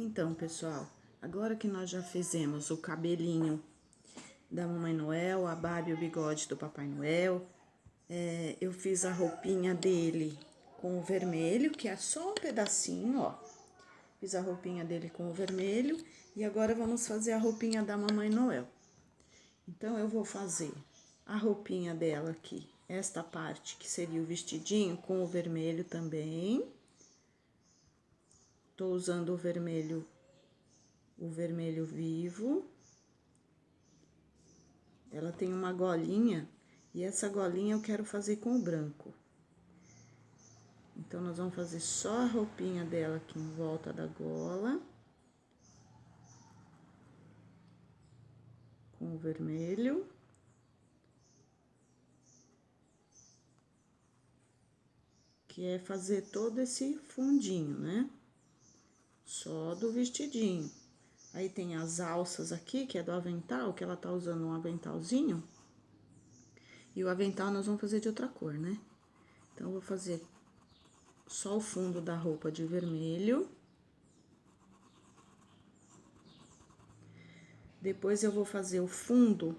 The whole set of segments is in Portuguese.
Então, pessoal, agora que nós já fizemos o cabelinho da Mamãe Noel, a Barbie e o bigode do Papai Noel, eu fiz a roupinha dele com o vermelho, que é só um pedacinho, ó. Fiz a roupinha dele com o vermelho e agora vamos fazer a roupinha da Mamãe Noel. Então, eu vou fazer a roupinha dela aqui, esta parte que seria o vestidinho com o vermelho também. Tô usando o vermelho vivo. Ela tem uma golinha e essa golinha eu quero fazer com o branco. Então, nós vamos fazer só a roupinha dela aqui em volta da gola. Com o vermelho. Que é fazer todo esse fundinho, né? Só do vestidinho. Aí tem as alças aqui, que é do avental, que ela tá usando um aventalzinho. E o avental nós vamos fazer de outra cor, né? Então, eu vou fazer só o fundo da roupa de vermelho. Depois, eu vou fazer o fundo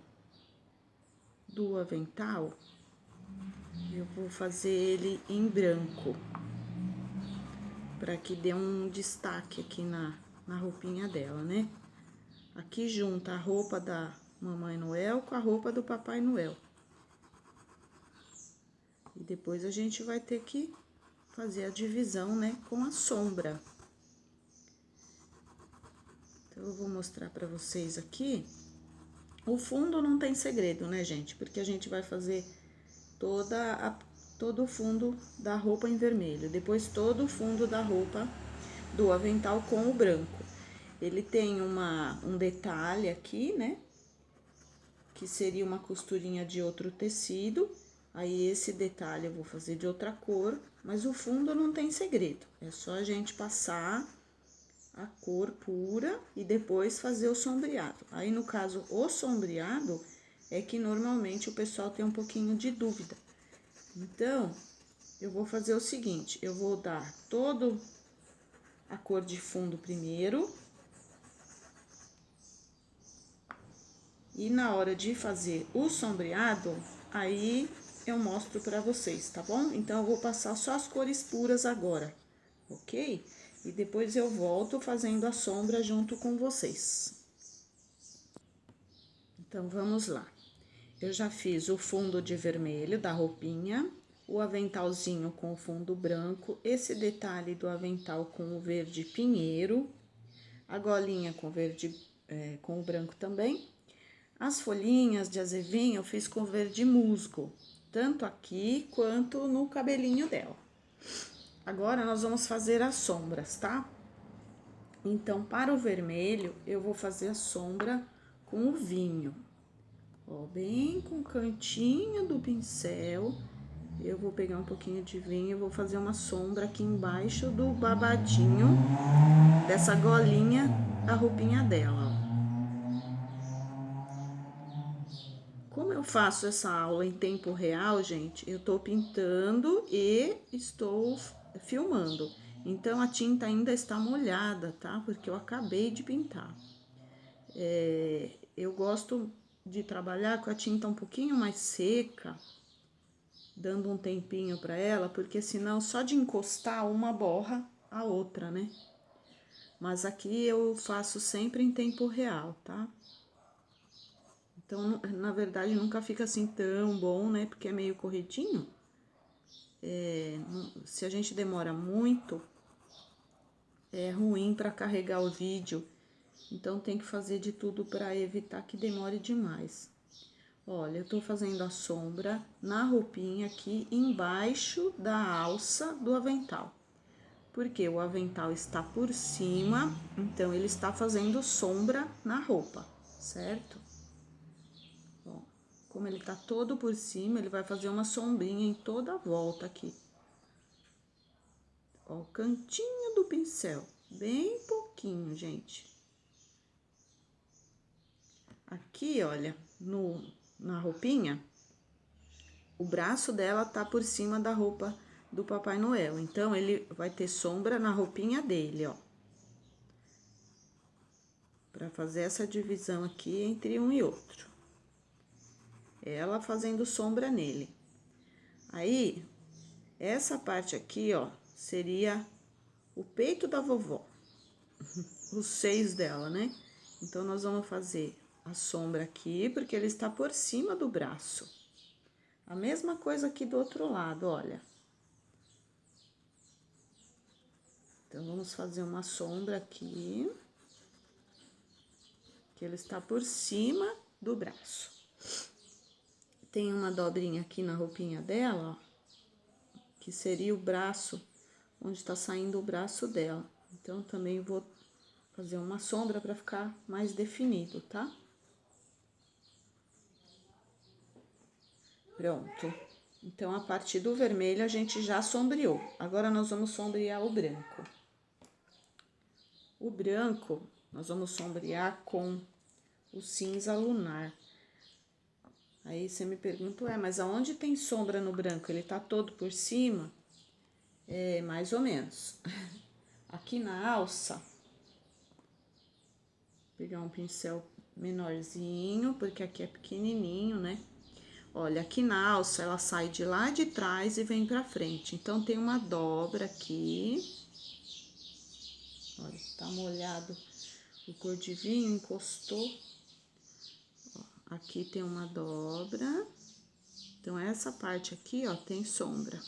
do avental. Eu vou fazer ele em branco. Pra que dê um destaque aqui na roupinha dela, né? Aqui junta a roupa da Mamãe Noel com a roupa do Papai Noel. E depois a gente vai ter que fazer a divisão, né, com a sombra. Então, eu vou mostrar pra vocês aqui. O fundo não tem segredo, né, gente? Porque a gente vai fazer todo o fundo da roupa em vermelho. Depois, todo o fundo da roupa do avental com o branco. Ele tem um detalhe aqui, né? Que seria uma costurinha de outro tecido. Aí, esse detalhe eu vou fazer de outra cor, mas o fundo não tem segredo. É só a gente passar a cor pura e depois fazer o sombreado. Aí, no caso, o sombreado é que normalmente o pessoal tem um pouquinho de dúvida. Então, eu vou fazer o seguinte, eu vou dar todo a cor de fundo primeiro. E na hora de fazer o sombreado, aí eu mostro pra vocês, tá bom? Então, eu vou passar só as cores puras agora, ok? E depois eu volto fazendo a sombra junto com vocês. Então, vamos lá. Eu já fiz o fundo de vermelho da roupinha, o aventalzinho com o fundo branco, esse detalhe do avental com o verde pinheiro, a golinha com verde, com o branco também. As folhinhas de azevinho eu fiz com verde musgo, tanto aqui quanto no cabelinho dela. Agora, nós vamos fazer as sombras, tá? Então, para o vermelho, eu vou fazer a sombra com o vinho. Ó, bem com o cantinho do pincel, eu vou pegar um pouquinho de vinho e vou fazer uma sombra aqui embaixo do babadinho dessa golinha da roupinha dela, ó. Como eu faço essa aula em tempo real, gente, eu tô pintando e estou filmando. Então, a tinta ainda está molhada, tá? Porque eu acabei de pintar. Eu gosto de trabalhar com a tinta um pouquinho mais seca, dando um tempinho pra ela, porque senão só de encostar uma borra a outra, né? Mas aqui eu faço sempre em tempo real, tá? Então, na verdade, nunca fica assim tão bom, né? Porque é meio corridinho. Se a gente demora muito, é ruim para carregar o vídeo. Então, tem que fazer de tudo para evitar que demore demais. Olha, eu tô fazendo a sombra na roupinha aqui embaixo da alça do avental. Porque o avental está por cima, então ele está fazendo sombra na roupa, certo? Ó, como ele tá todo por cima, ele vai fazer uma sombrinha em toda a volta aqui. Ó, o cantinho do pincel, bem pouquinho, gente. Aqui, olha, na roupinha, o braço dela tá por cima da roupa do Papai Noel. Então, ele vai ter sombra na roupinha dele, ó. para fazer essa divisão aqui entre um e outro. Ela fazendo sombra nele. Aí, essa parte aqui, ó, seria o peito da vovó, os seios dela, né? Então, nós vamos fazer a sombra aqui, porque ele está por cima do braço. A mesma coisa aqui do outro lado, olha. Então, vamos fazer uma sombra aqui, que ele está por cima do braço. Tem uma dobrinha aqui na roupinha dela, ó, que seria o braço, onde está saindo o braço dela. Então, também vou fazer uma sombra para ficar mais definido, tá? Pronto. Então, a partir do vermelho a gente já sombreou. Agora, nós vamos sombrear o branco. O branco, nós vamos sombrear com o cinza lunar. Aí, você me pergunta, mas aonde tem sombra no branco? Ele tá todo por cima? É, mais ou menos. Aqui na alça, vou pegar um pincel menorzinho, porque aqui é pequenininho, né? Olha, aqui na alça, ela sai de lá de trás e vem pra frente. Então, tem uma dobra aqui. Olha, tá molhado o cor de vinho, encostou. Ó, aqui tem uma dobra. Então, essa parte aqui, ó, tem sombra.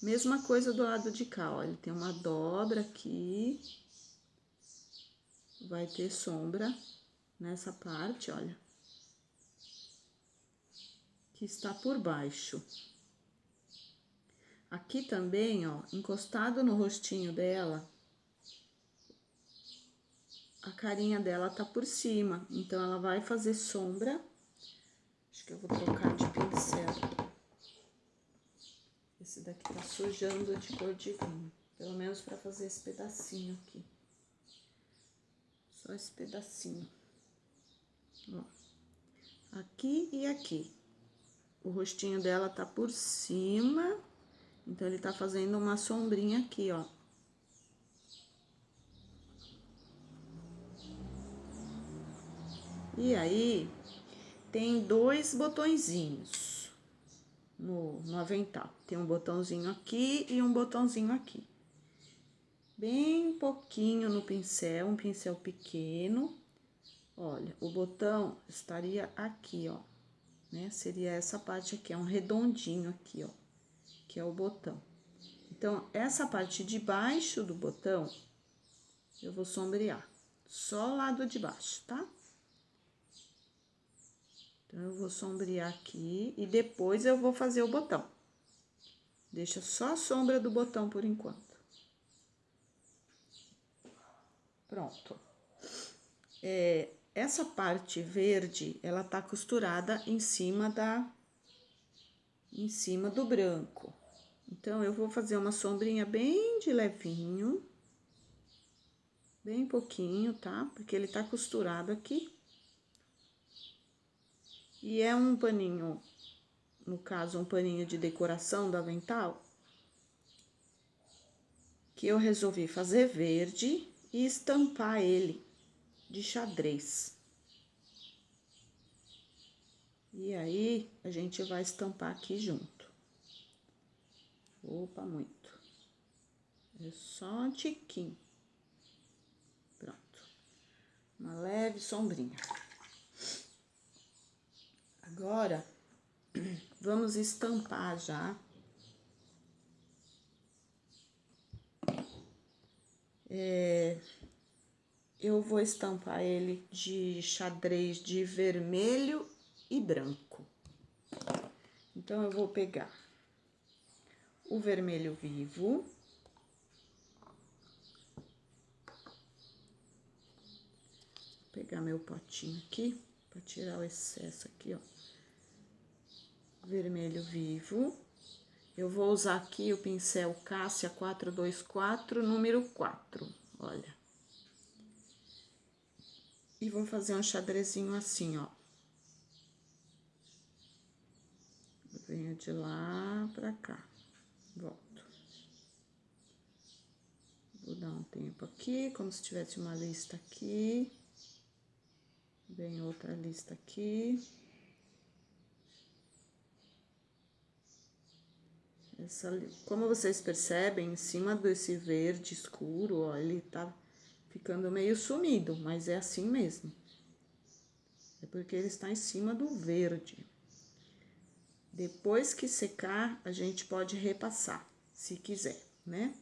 Mesma coisa do lado de cá, ó, ele tem uma dobra aqui. Vai ter sombra nessa parte, olha. Que está por baixo. Aqui também, ó, encostado no rostinho dela, a carinha dela tá por cima, então ela vai fazer sombra. Acho que eu vou trocar de pincel. Esse daqui tá sujando de cor de vinho, pelo menos para fazer esse pedacinho aqui. Só esse pedacinho. Ó. Aqui e aqui. O rostinho dela tá por cima, então ele tá fazendo uma sombrinha aqui, ó. E aí, tem dois botõezinhos no avental. Tem um botãozinho aqui e um botãozinho aqui. Bem pouquinho no pincel, um pincel pequeno. Olha, o botão estaria aqui, ó, né? Seria essa parte aqui, é um redondinho aqui, ó, que é o botão. Então, essa parte de baixo do botão, eu vou sombrear. Só o lado de baixo, tá? Então, eu vou sombrear aqui e depois eu vou fazer o botão. Deixa só a sombra do botão por enquanto. Pronto. Essa parte verde, ela tá costurada em cima do branco. Então, eu vou fazer uma sombrinha bem de levinho. Bem pouquinho, tá? Porque ele tá costurado aqui. E é um paninho, no caso, um paninho de decoração do avental, que eu resolvi fazer verde e estampar ele de xadrez. E aí, a gente vai estampar aqui junto. Opa, muito. É só um tiquinho. Pronto. Uma leve sombrinha. Agora, vamos estampar já. Eu vou estampar ele de xadrez de vermelho e branco. Então, eu vou pegar o vermelho vivo. Vou pegar meu potinho aqui, para tirar o excesso aqui, ó. Vermelho vivo. Eu vou usar aqui o pincel Cássia 424, número 4, olha. E vou fazer um xadrezinho assim, ó. Eu venho de lá pra cá, volto. Vou dar um tempo aqui, como se tivesse uma lista aqui. Vem outra lista aqui. Como vocês percebem, em cima desse verde escuro, ó, ele tá ficando meio sumido, mas é assim mesmo. É porque ele está em cima do verde. Depois que secar, a gente pode repassar, se quiser, né?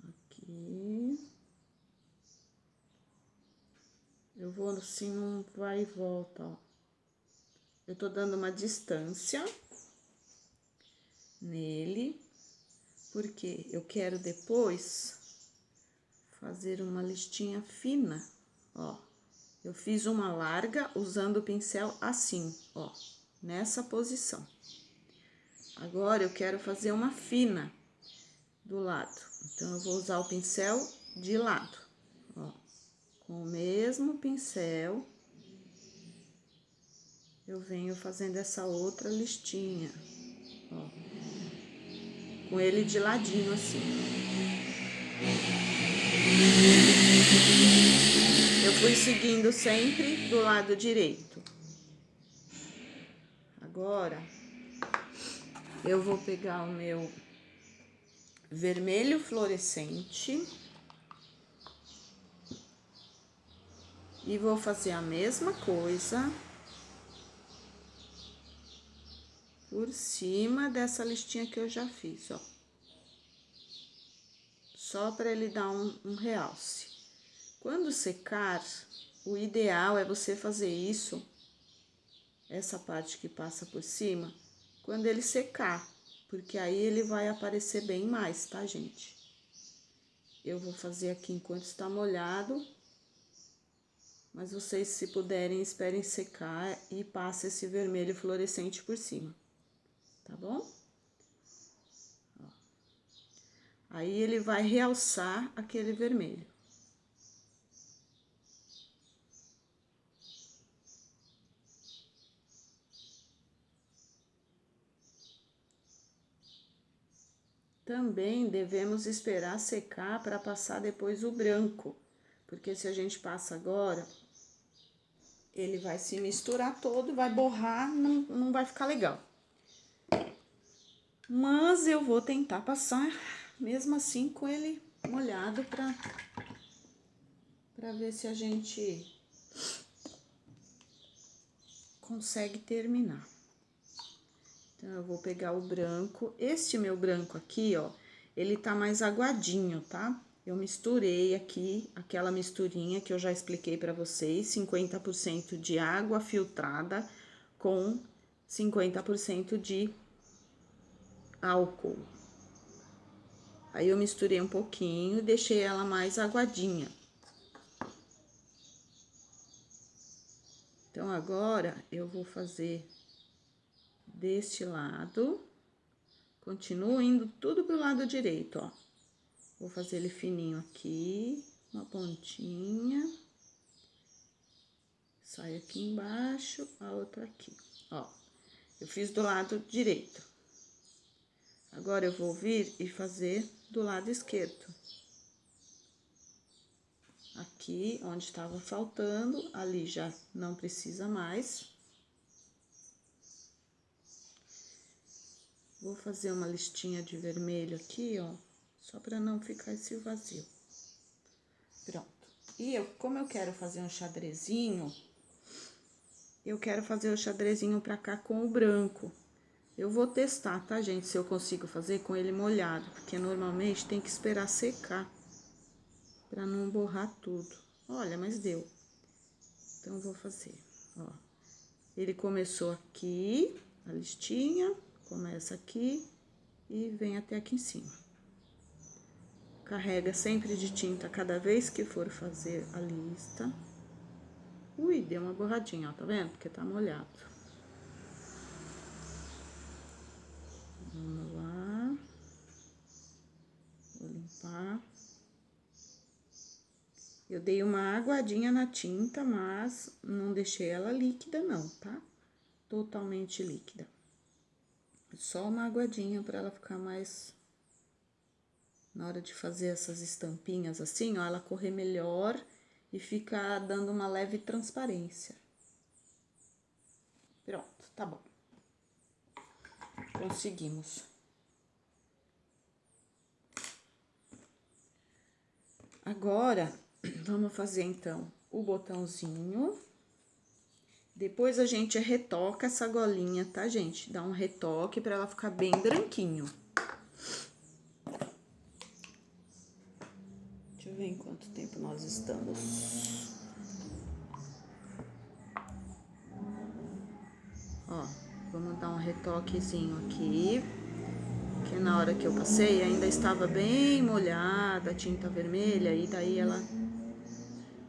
Aqui. Eu vou assim, num vai e volta, ó. Eu tô dando uma distância nele, porque eu quero depois fazer uma listinha fina, ó. Eu fiz uma larga usando o pincel assim, ó, nessa posição. Agora eu quero fazer uma fina do lado, então eu vou usar o pincel de lado, ó, com o mesmo pincel. Eu venho fazendo essa outra listinha, ó, com ele de ladinho assim. Eu fui seguindo sempre do lado direito. Agora, eu vou pegar o meu vermelho fluorescente e vou fazer a mesma coisa por cima dessa listinha que eu já fiz, ó. Só para ele dar um realce. Quando secar, o ideal é você fazer isso, essa parte que passa por cima, quando ele secar, porque aí ele vai aparecer bem mais, tá, gente? Eu vou fazer aqui enquanto está molhado, mas vocês, se puderem, esperem secar e passem esse vermelho fluorescente por cima, tá bom? Ó. Aí ele vai realçar aquele vermelho. Também devemos esperar secar para passar depois o branco, porque se a gente passa agora, ele vai se misturar todo, vai borrar, não vai ficar legal. Mas eu vou tentar passar, mesmo assim, com ele molhado para ver se a gente consegue terminar. Então, eu vou pegar o branco. Este meu branco aqui, ó, ele tá mais aguadinho, tá? Eu misturei aqui aquela misturinha que eu já expliquei para vocês, 50% de água filtrada com 50% de álcool. Aí eu misturei um pouquinho e deixei ela mais aguadinha. Então, agora eu vou fazer deste lado, continuo indo tudo pro lado direito, ó. Vou fazer ele fininho aqui, uma pontinha. Sai aqui embaixo, a outra aqui, ó. Eu fiz do lado direito. Agora eu vou vir e fazer do lado esquerdo. Aqui, onde estava faltando, ali já não precisa mais. Vou fazer uma listinha de vermelho aqui, ó, só para não ficar esse vazio. Pronto. E como eu quero fazer um xadrezinho, eu quero fazer o xadrezinho pra cá com o branco. Eu vou testar, tá, gente, se eu consigo fazer com ele molhado, porque normalmente tem que esperar secar pra não borrar tudo. Olha, mas deu. Então, eu vou fazer, ó. Ele começou aqui, a listinha, começa aqui e vem até aqui em cima. Carrega sempre de tinta cada vez que for fazer a lista. Ui, deu uma borradinha, ó, tá vendo? Porque tá molhado. Vamos lá. Vou limpar. Eu dei uma aguadinha na tinta, mas não deixei ela líquida não, tá? Totalmente líquida. Só uma aguadinha para ela ficar mais... Na hora de fazer essas estampinhas assim, ó, ela correr melhor e fica dando uma leve transparência. Pronto, tá bom. Conseguimos. Agora, vamos fazer então o botãozinho. Depois a gente retoca essa golinha, tá, gente? Dá um retoque pra ela ficar bem branquinho. Deixa eu ver em quanto tempo nós estamos. Ó, vamos dar um retoquezinho aqui. Que na hora que eu passei ainda estava bem molhada a tinta vermelha. E daí ela...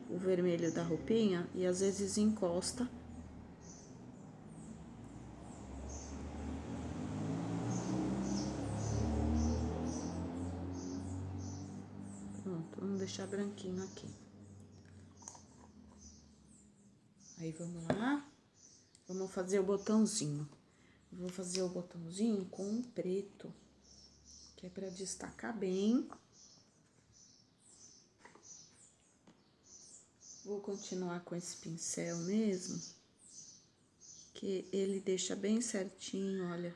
o vermelho da roupinha e às vezes encosta. Pronto, vamos deixar branquinho aqui. Aí vamos lá, vamos fazer o botãozinho. Eu vou fazer o botãozinho com preto, que é para destacar bem. Vou continuar com esse pincel mesmo, que ele deixa bem certinho, olha.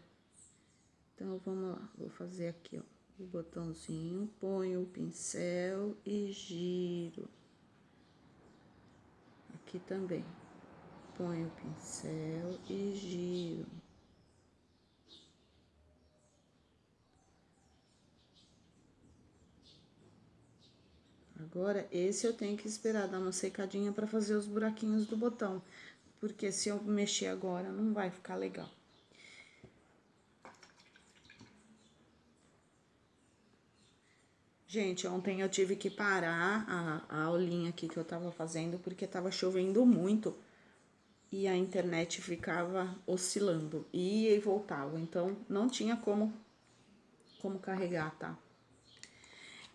Então, vamos lá, vou fazer aqui, ó, o botãozinho, ponho o pincel e giro. Aqui também, ponho o pincel e giro. Agora, esse eu tenho que esperar dar uma secadinha para fazer os buraquinhos do botão, porque se eu mexer agora não vai ficar legal. Gente, ontem eu tive que parar a aulinha aqui que eu tava fazendo, porque tava chovendo muito e a internet ficava oscilando, ia e voltava, então não tinha como carregar, tá?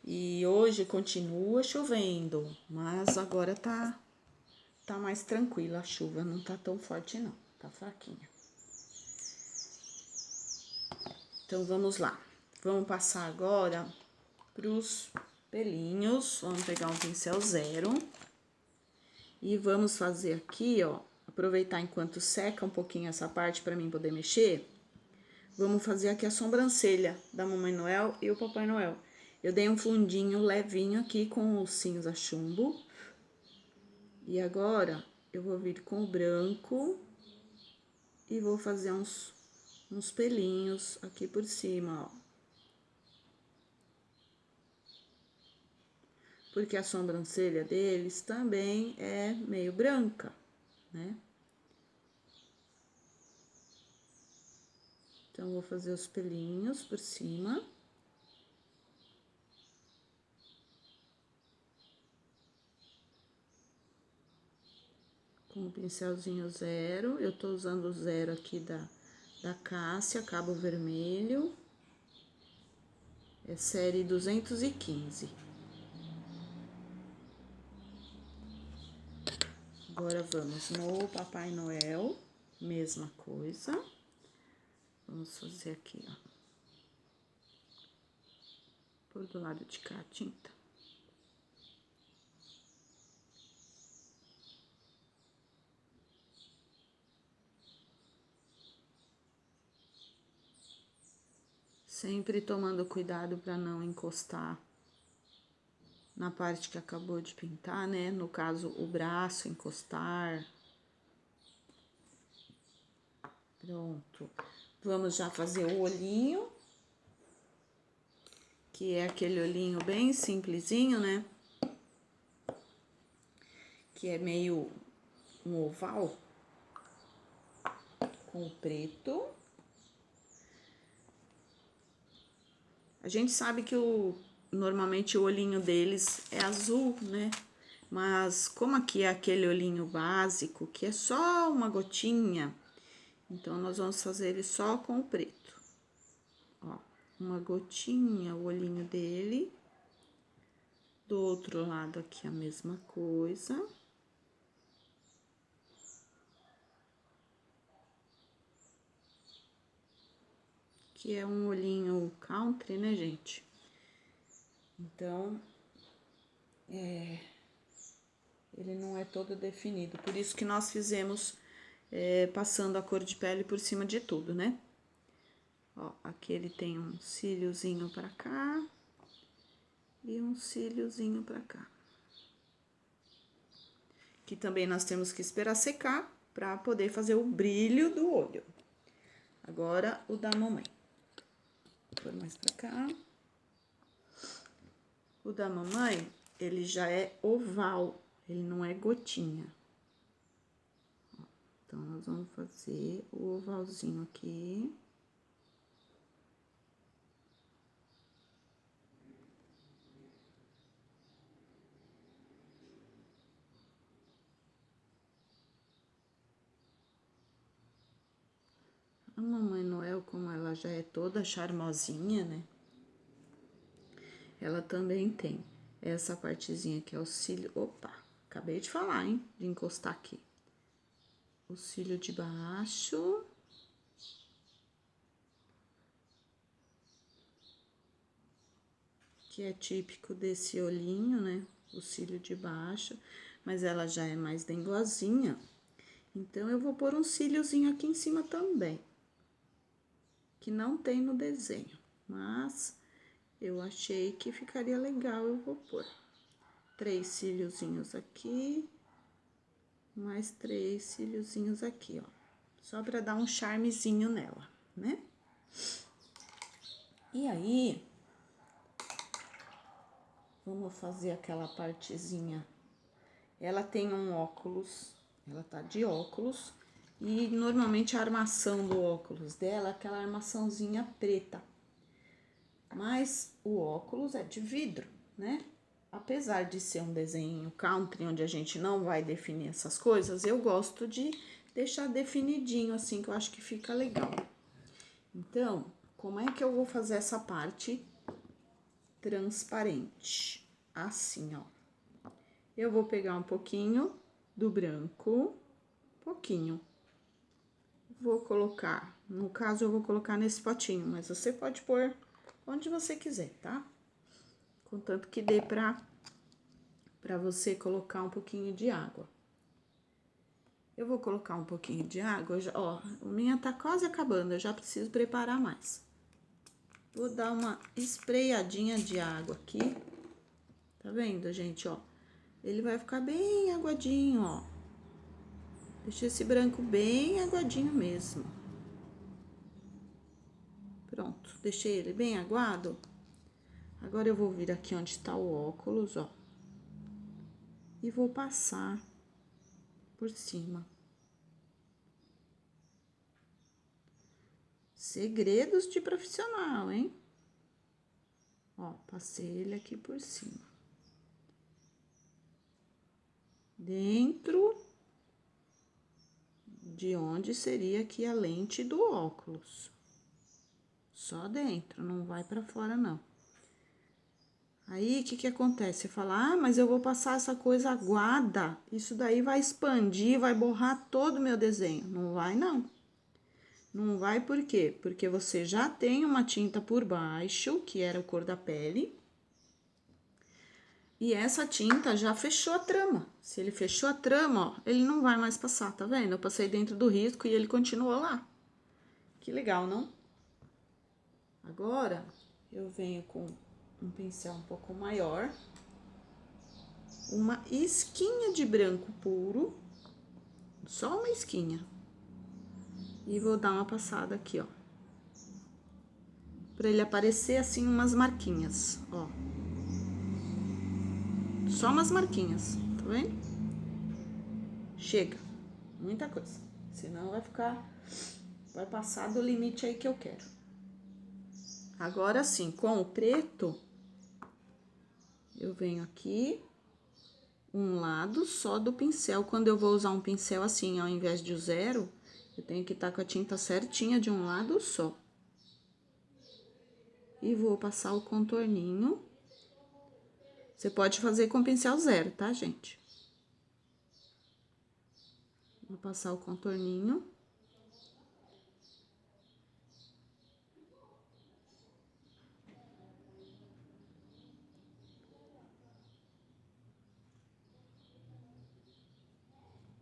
E hoje continua chovendo, mas agora tá mais tranquila a chuva, não tá tão forte não, tá fraquinha. Então, vamos lá. Vamos passar agora pros pelinhos. Vamos pegar um pincel zero. E vamos fazer aqui, ó, aproveitar enquanto seca um pouquinho essa parte para mim poder mexer. Vamos fazer aqui a sobrancelha da Mamãe Noel e o Papai Noel. Eu dei um fundinho levinho aqui com os cinza chumbo. E agora, eu vou vir com o branco e vou fazer uns pelinhos aqui por cima, ó. Porque a sobrancelha deles também é meio branca, né? Então, vou fazer os pelinhos por cima. Com o pincelzinho zero, eu tô usando o zero aqui da Cássia, cabo vermelho. É série 215. Agora, vamos no Papai Noel, mesma coisa. Vamos fazer aqui, ó. Por do lado de cá a tinta. Sempre tomando cuidado para não encostar na parte que acabou de pintar, né? No caso, o braço encostar. Pronto. Vamos já fazer o olhinho, que é aquele olhinho bem simplesinho, né? Que é meio um oval com o preto. A gente sabe que normalmente o olhinho deles é azul, né? Mas como aqui é aquele olhinho básico, que é só uma gotinha, então nós vamos fazer ele só com o preto. Ó, uma gotinha, o olhinho dele. Do outro lado aqui a mesma coisa. Que é um olhinho country, né, gente? Então, ele não é todo definido. Por isso que nós fizemos passando a cor de pele por cima de tudo, né? Ó, aqui ele tem um cíliozinho pra cá e um cíliozinho pra cá. Que também nós temos que esperar secar pra poder fazer o brilho do olho. Agora, o da mamãe. Vou pôr mais pra cá. O da mamãe, ele já é oval, ele não é gotinha. Então, nós vamos fazer o ovalzinho aqui. A Mamãe Noel, como ela já é toda charmosinha, né? Ela também tem essa partezinha que é o cílio. Opa, acabei de falar, hein? De encostar aqui. O cílio de baixo. Que é típico desse olhinho, né? O cílio de baixo. Mas ela já é mais dengozinha. Então, eu vou pôr um cíliozinho aqui em cima também. Que não tem no desenho. Mas eu achei que ficaria legal, eu vou pôr 3 cíliozinhos aqui, mais 3 cíliozinhos aqui, ó. Só pra dar um charmezinho nela, né? E aí, vamos fazer aquela partezinha. Ela tem um óculos, ela tá de óculos, e normalmente a armação do óculos dela é aquela armaçãozinha preta. Mas o óculos é de vidro, né? Apesar de ser um desenho country, onde a gente não vai definir essas coisas, eu gosto de deixar definidinho assim, que eu acho que fica legal. Então, como é que eu vou fazer essa parte transparente? Assim, ó. Eu vou pegar um pouquinho do branco, pouquinho. Vou colocar, no caso eu vou colocar nesse potinho, mas você pode pôr onde você quiser, tá? Contanto que dê pra você colocar um pouquinho de água. Eu vou colocar um pouquinho de água, já, ó, a minha tá quase acabando, eu já preciso preparar mais. Vou dar uma espraiadinha de água aqui. Tá vendo, gente, ó? Ele vai ficar bem aguadinho, ó. Deixa esse branco bem aguadinho mesmo. Pronto, deixei ele bem aguado. Agora eu vou vir aqui onde tá o óculos, ó. E vou passar por cima. Segredos de profissional, hein? Ó, passei ele aqui por cima. Dentro de onde seria aqui a lente do óculos. Só dentro, não vai pra fora, não. Aí, o que acontece? Você fala, ah, mas eu vou passar essa coisa aguada. Isso daí vai expandir, vai borrar todo o meu desenho. Não vai, não. Não vai por quê? Porque você já tem uma tinta por baixo, que era a cor da pele. E essa tinta já fechou a trama. Se ele fechou a trama, ó, ele não vai mais passar, tá vendo? Eu passei dentro do risco e ele continuou lá. Que legal, não? Agora, eu venho com um pincel um pouco maior. Uma esquinha de branco puro. Só uma esquinha. E vou dar uma passada aqui, ó. Pra ele aparecer assim umas marquinhas, ó. Só umas marquinhas, tá vendo? Chega. Muita coisa. Senão vai ficar... Vai passar do limite aí que eu quero. Agora sim, com o preto, eu venho aqui, um lado só do pincel. Quando eu vou usar um pincel assim, ao invés de o zero, eu tenho que estar com a tinta certinha de um lado só. E vou passar o contorninho. Você pode fazer com pincel zero, tá, gente? Vou passar o contorninho.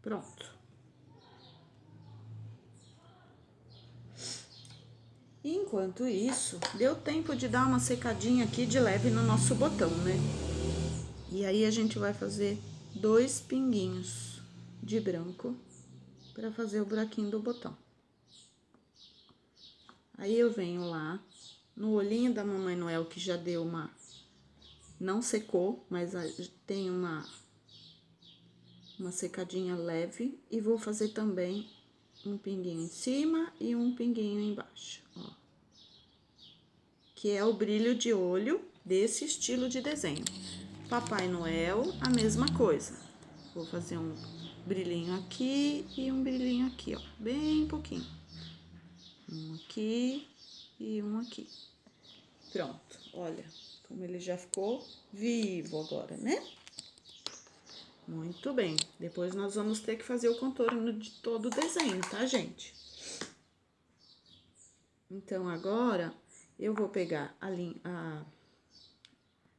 Pronto. Enquanto isso, deu tempo de dar uma secadinha aqui de leve no nosso botão, né? E aí a gente vai fazer 2 pinguinhos de branco para fazer o buraquinho do botão. Aí eu venho lá no olhinho da Mamãe Noel, que já deu uma... Não secou, mas tem uma secadinha leve. E vou fazer também um pinguinho em cima e um pinguinho embaixo, ó. Que é o brilho de olho desse estilo de desenho. Papai Noel, a mesma coisa. Vou fazer um brilhinho aqui e um brilhinho aqui, ó. Bem pouquinho. Um aqui e um aqui. Pronto, olha como ele já ficou vivo agora, né? Muito bem. Depois nós vamos ter que fazer o contorno de todo o desenho, tá, gente? Então, agora eu vou pegar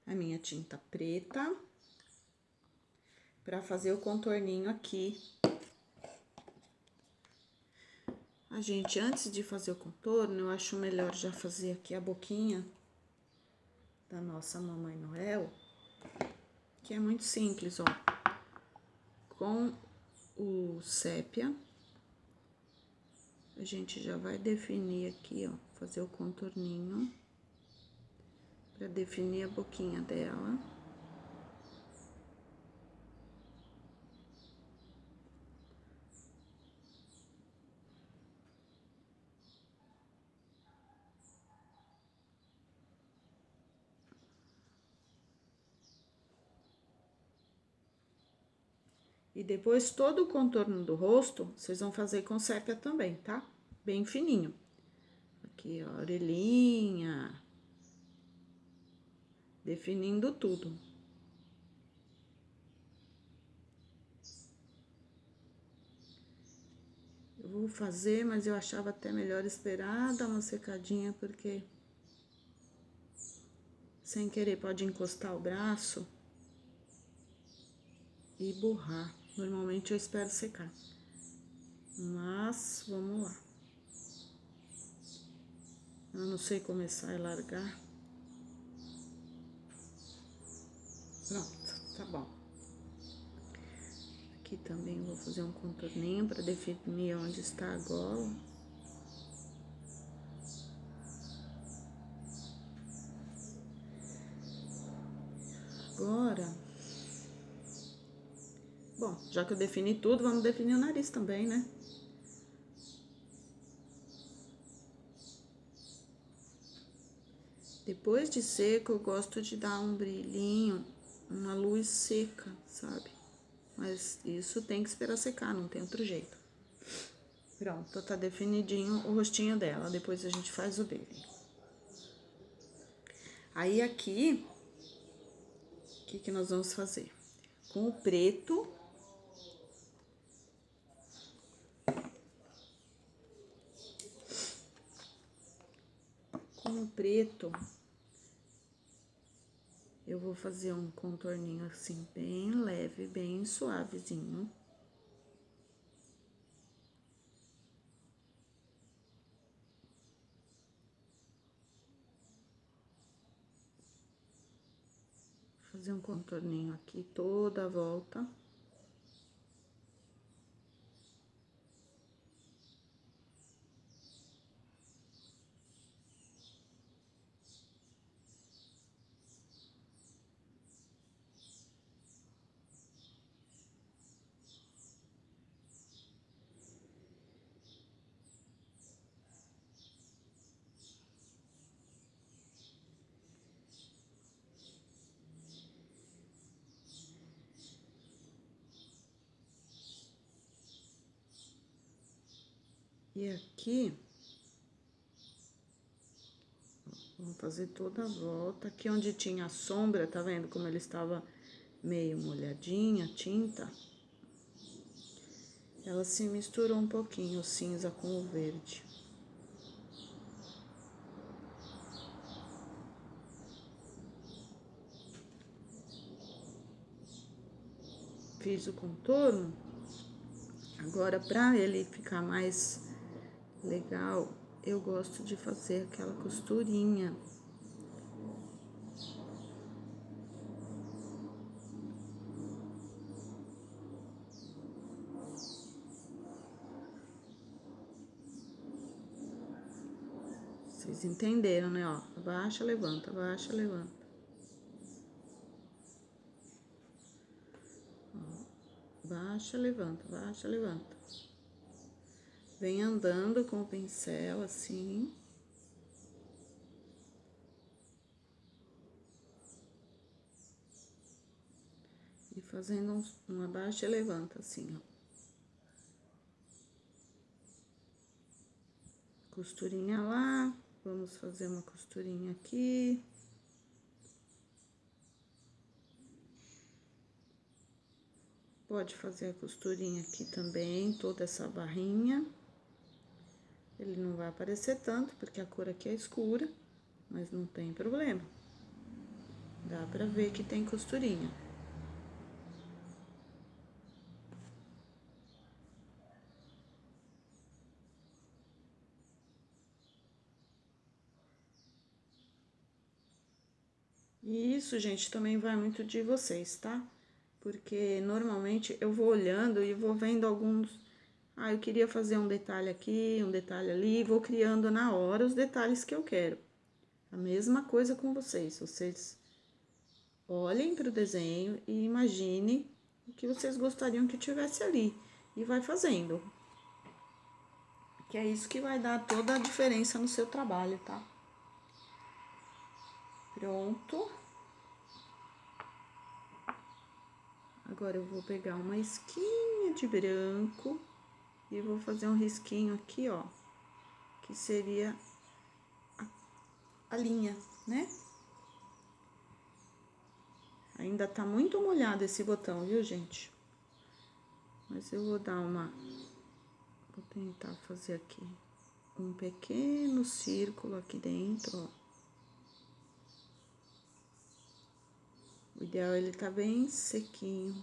a minha tinta preta para fazer o contorninho aqui. Gente, antes de fazer o contorno, eu acho melhor já fazer aqui a boquinha da nossa Mamãe Noel, que é muito simples, ó. Com o sépia, a gente já vai definir aqui, ó, fazer o contorninho para definir a boquinha dela. E depois, todo o contorno do rosto, vocês vão fazer com sépia também, tá? Bem fininho. Aqui, ó, a orelhinha. Definindo tudo. Eu vou fazer, mas eu achava até melhor esperar dar uma secadinha, porque... sem querer pode encostar o braço e borrar. Normalmente eu espero secar. Mas, vamos lá. Eu não sei começar e largar. Pronto, tá bom. Aqui também vou fazer um contorninho para definir onde está a gola. Agora... bom, já que eu defini tudo, vamos definir o nariz também, né? Depois de seco, eu gosto de dar um brilhinho, uma luz seca, sabe? Mas isso tem que esperar secar, não tem outro jeito. Pronto, tá definidinho o rostinho dela, depois a gente faz o dele. Aí aqui, o que nós vamos fazer? Com o preto... com o preto, eu vou fazer um contorninho assim, bem leve, bem suavezinho. Fazer um contorninho aqui toda a volta. E aqui, vamos fazer toda a volta. Aqui onde tinha a sombra, tá vendo como ele estava meio molhadinha, a tinta? Ela se misturou um pouquinho, o cinza com o verde. Fiz o contorno. Agora, para ele ficar mais legal, eu gosto de fazer aquela costurinha. Vocês entenderam, né? Ó, abaixa, levanta, abaixa, levanta. Ó, baixa, levanta, baixa, levanta. Vem andando com o pincel assim. E fazendo um abaixa e levanta assim, ó. Costurinha lá, vamos fazer uma costurinha aqui. Pode fazer a costurinha aqui também, toda essa barrinha. Ele não vai aparecer tanto, porque a cor aqui é escura, mas não tem problema. Dá pra ver que tem costurinha. E isso, gente, também vai muito de vocês, tá? Porque normalmente eu vou olhando e vou vendo alguns... Ah, eu queria fazer um detalhe aqui, um detalhe ali, e vou criando na hora os detalhes que eu quero. A mesma coisa com vocês. Vocês olhem para o desenho e imagine o que vocês gostariam que tivesse ali. E vai fazendo. Que é isso que vai dar toda a diferença no seu trabalho, tá? Pronto. Agora eu vou pegar uma esquinha de branco e vou fazer um risquinho aqui, ó, que seria a linha, né? Ainda tá muito molhado esse botão, viu, gente? Mas eu vou dar uma... Vou tentar fazer aqui um pequeno círculo aqui dentro, ó. O ideal é ele tá bem sequinho.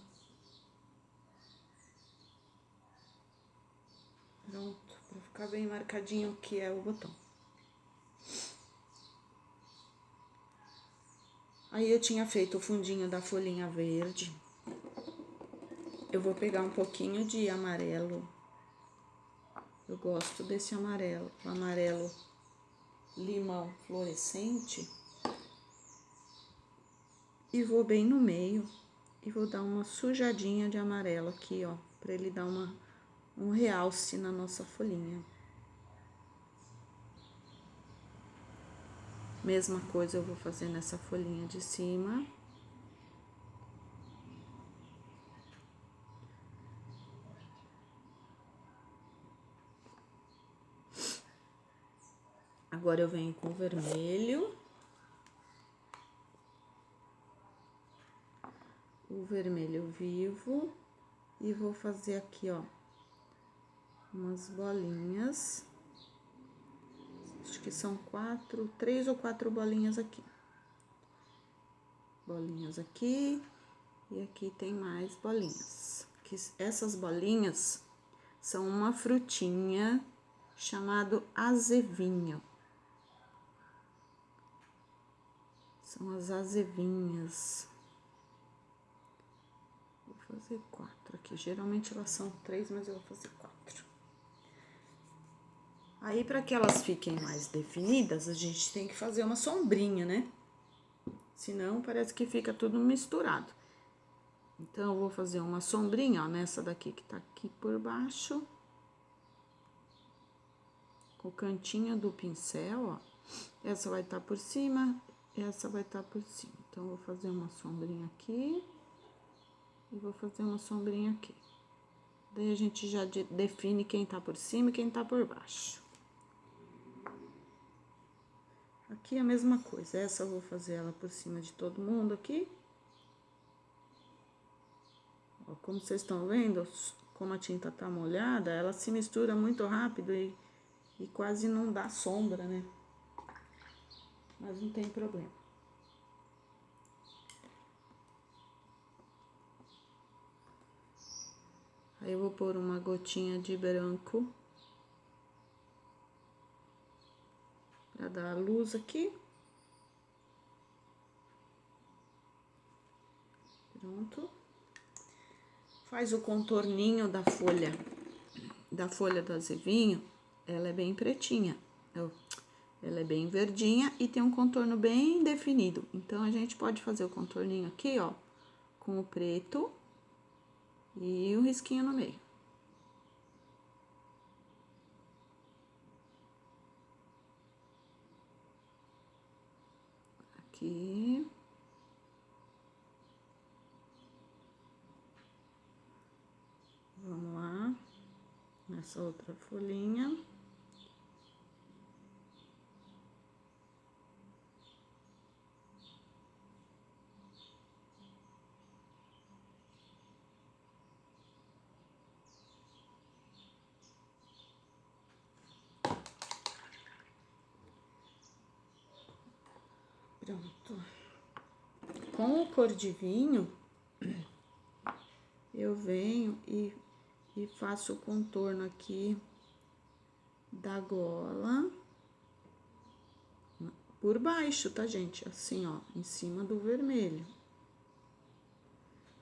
Pronto, pra ficar bem marcadinho o que é o botão. Aí eu tinha feito o fundinho da folhinha verde. Eu vou pegar um pouquinho de amarelo. Eu gosto desse amarelo, o amarelo limão fluorescente. E vou bem no meio e vou dar uma sujadinha de amarelo aqui, ó, pra ele dar um realce na nossa folhinha. Mesma coisa eu vou fazer nessa folhinha de cima. Agora eu venho com o vermelho. O vermelho vivo. E vou fazer aqui, ó, umas bolinhas. Acho que são 3 ou 4 bolinhas aqui. Bolinhas aqui. E aqui tem mais bolinhas. Essas bolinhas são uma frutinha chamado azevinho. São as azevinhas. Vou fazer 4 aqui. Geralmente elas são 3, mas eu vou fazer 4. Aí, para que elas fiquem mais definidas, a gente tem que fazer uma sombrinha, né? Senão, parece que fica tudo misturado. Então, eu vou fazer uma sombrinha, ó, nessa daqui que tá aqui por baixo. Com o cantinho do pincel, ó. Essa vai estar por cima, essa vai estar por cima. Então, eu vou fazer uma sombrinha aqui. E vou fazer uma sombrinha aqui. Daí, a gente já define quem tá por cima e quem tá por baixo. Aqui a mesma coisa. Essa eu vou fazer ela por cima de todo mundo aqui. Ó, como vocês estão vendo, como a tinta tá molhada, ela se mistura muito rápido e quase não dá sombra, né? Mas não tem problema. Aí eu vou pôr uma gotinha de branco pra dar a luz aqui. Pronto. Faz o contorninho da folha do azevinho. Ela é bem pretinha, ela é bem verdinha e tem um contorno bem definido. Então, a gente pode fazer o contorninho aqui, ó, com o preto e o risquinho no meio. Aqui. Vamos lá, nessa outra folhinha. Pronto. Com o cor de vinho, eu venho e faço o contorno aqui da gola por baixo, tá, gente? Assim, ó, em cima do vermelho.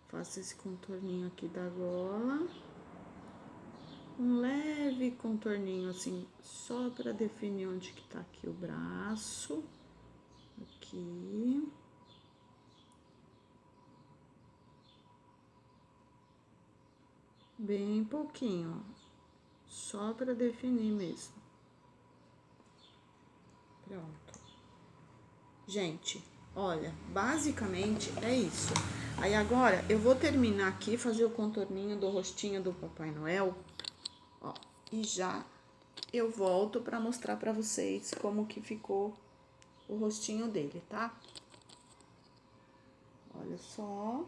Faço esse contorninho aqui da gola. Um leve contorninho, assim, só pra definir onde que tá aqui o braço. Aqui. Bem pouquinho, ó. Só pra definir mesmo. Pronto. Gente, olha, basicamente é isso. Aí agora eu vou terminar aqui, fazer o contorninho do rostinho do Papai Noel, ó, e já eu volto pra mostrar pra vocês como que ficou o rostinho dele, tá? Olha só.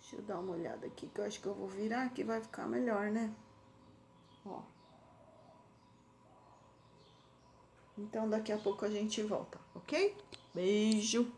Deixa eu dar uma olhada aqui, que eu acho que eu vou virar, que vai ficar melhor, né? Ó. Então, daqui a pouco a gente volta, ok? Beijo!